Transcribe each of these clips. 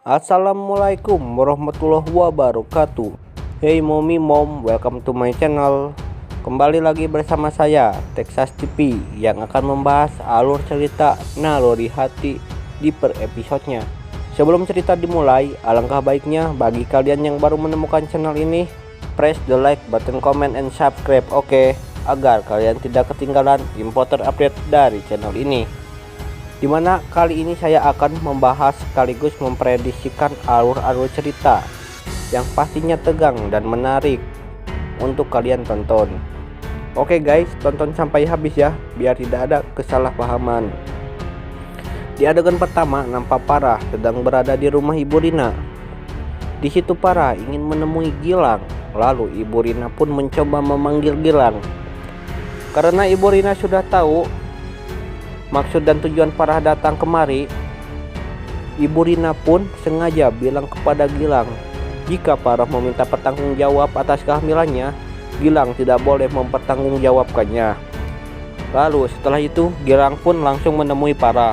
Assalamualaikum warahmatullahi wabarakatuh. Hey mommy mom, welcome to my channel. Kembali lagi bersama saya Texas TV yang akan membahas alur cerita Naluri Hati di per episodenya. Sebelum cerita dimulai, alangkah baiknya bagi kalian yang baru menemukan channel ini, press the like button, comment and subscribe, oke? Agar kalian tidak ketinggalan info terupdate dari channel ini. Dimana kali ini saya akan membahas sekaligus memprediksikan alur-alur cerita yang pastinya tegang dan menarik untuk kalian tonton. Oke guys, tonton sampai habis ya, biar tidak ada kesalahpahaman. Di adegan pertama, nampak Farah sedang berada di rumah Ibu Rina. Di situ Farah ingin menemui Gilang, lalu Ibu Rina pun mencoba memanggil Gilang. Karena Ibu Rina sudah tahu maksud dan tujuan Farah datang kemari, Ibu Rina pun sengaja bilang kepada Gilang, jika Farah meminta pertanggungjawab atas kehamilannya, Gilang tidak boleh mempertanggungjawabkannya. Lalu setelah itu Gilang pun langsung menemui Farah.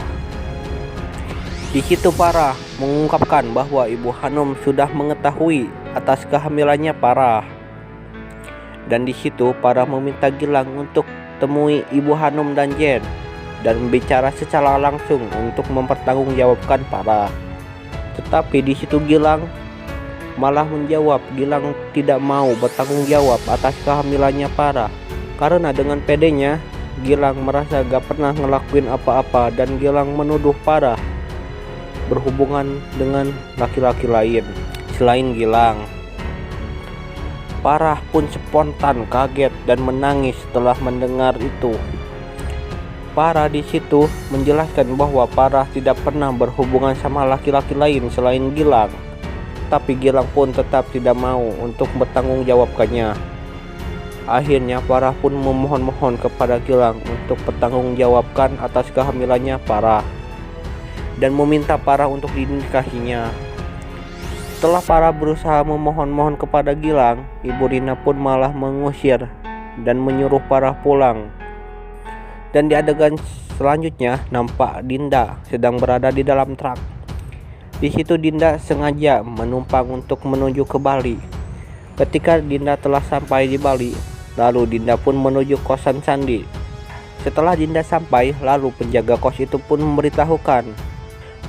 Di situ Farah mengungkapkan bahwa Ibu Hanum sudah mengetahui atas kehamilannya Farah. Dan di situ Farah meminta Gilang untuk temui Ibu Hanum dan Jen dan bicara secara langsung untuk mempertanggungjawabkan Farah. Tetapi di situ Gilang malah menjawab Gilang tidak mau bertanggung jawab atas kehamilannya Farah karena dengan pedenya Gilang merasa gak pernah ngelakuin apa-apa dan Gilang menuduh Farah berhubungan dengan laki-laki lain selain Gilang. Farah pun spontan kaget dan menangis setelah mendengar itu. Farah di situ menjelaskan bahwa Farah tidak pernah berhubungan sama laki-laki lain selain Gilang. Tapi Gilang pun tetap tidak mau untuk bertanggung jawabkannya. Akhirnya Farah pun memohon-mohon kepada Gilang untuk bertanggungjawabkan atas kehamilannya Farah dan meminta Farah untuk dinikahinya. Setelah Farah berusaha memohon-mohon kepada Gilang, Ibu Rina pun malah mengusir dan menyuruh Farah pulang. Dan di adegan selanjutnya nampak Dinda sedang berada di dalam truk. Di situ Dinda sengaja menumpang untuk menuju ke Bali. Ketika Dinda telah sampai di Bali, lalu Dinda pun menuju kosan Sandi. Setelah Dinda sampai, lalu penjaga kos itu pun memberitahukan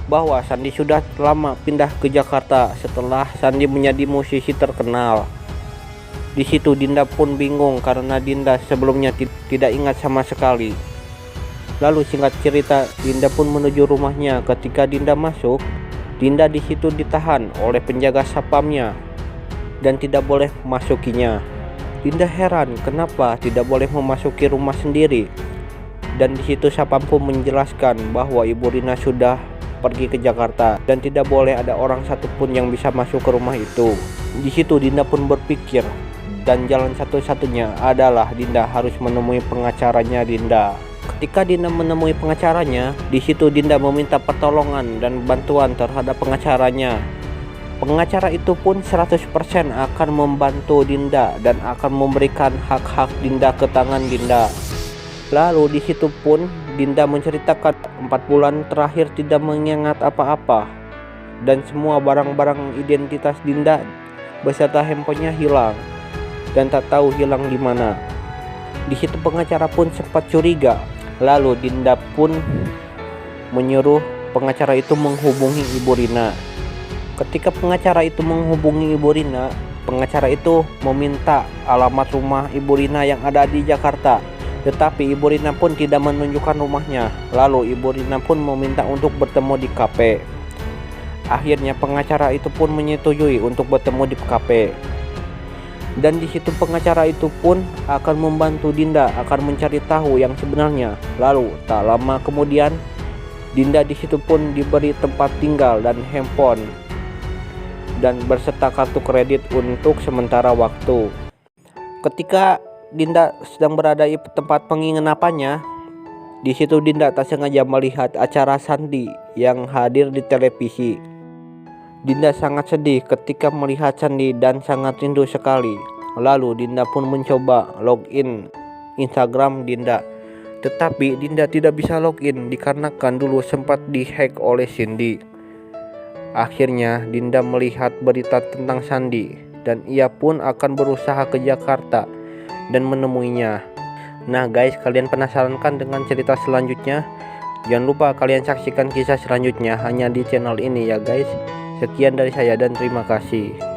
bahwa Sandi sudah lama pindah ke Jakarta setelah Sandi menjadi musisi terkenal. Di situ Dinda pun bingung karena Dinda sebelumnya tidak ingat sama sekali. Lalu singkat cerita, Dinda pun menuju rumahnya. Ketika Dinda masuk, Dinda di situ ditahan oleh penjaga sapamnya dan tidak boleh memasukinya. Dinda heran kenapa tidak boleh memasuki rumah sendiri. Dan di situ sapam pun menjelaskan bahwa Ibu Rina sudah pergi ke Jakarta dan tidak boleh ada orang satupun yang bisa masuk ke rumah itu. Di situ Dinda pun berpikir dan jalan satu-satunya adalah Dinda harus menemui pengacaranya Dinda. Ketika Dinda menemui pengacaranya, di situ Dinda meminta pertolongan dan bantuan terhadap pengacaranya. Pengacara itu pun 100% akan membantu Dinda dan akan memberikan hak-hak Dinda ke tangan Dinda. Lalu di situ pun Dinda menceritakan 4 bulan terakhir tidak mengingat apa-apa dan semua barang-barang identitas Dinda beserta handphonenya hilang dan tak tahu hilang di mana. Di situ pengacara pun sempat curiga. Lalu Dinda pun menyuruh pengacara itu menghubungi Ibu Rina. Ketika pengacara itu menghubungi Ibu Rina, pengacara itu meminta alamat rumah Ibu Rina yang ada di Jakarta. Tetapi Ibu Rina pun tidak menunjukkan rumahnya. Lalu Ibu Rina pun meminta untuk bertemu di kafe. Akhirnya pengacara itu pun menyetujui untuk bertemu di kafe. Dan di situ pengacara itu pun akan membantu Dinda akan mencari tahu yang sebenarnya. Lalu tak lama kemudian Dinda di situ pun diberi tempat tinggal dan handphone dan berserta kartu kredit untuk sementara waktu. Ketika Dinda sedang berada di tempat penginapannya, di situ Dinda tak sengaja melihat acara Sandi yang hadir di televisi. Dinda sangat sedih ketika melihat Sandi dan sangat rindu sekali. Lalu Dinda pun mencoba login Instagram Dinda. Tetapi Dinda tidak bisa login dikarenakan dulu sempat dihack oleh Cindy. Akhirnya Dinda melihat berita tentang Sandi dan ia pun akan berusaha ke Jakarta dan menemuinya. Nah guys, kalian penasaran kan dengan cerita selanjutnya? Jangan lupa kalian saksikan kisah selanjutnya hanya di channel ini ya guys. Sekian dari saya dan terima kasih.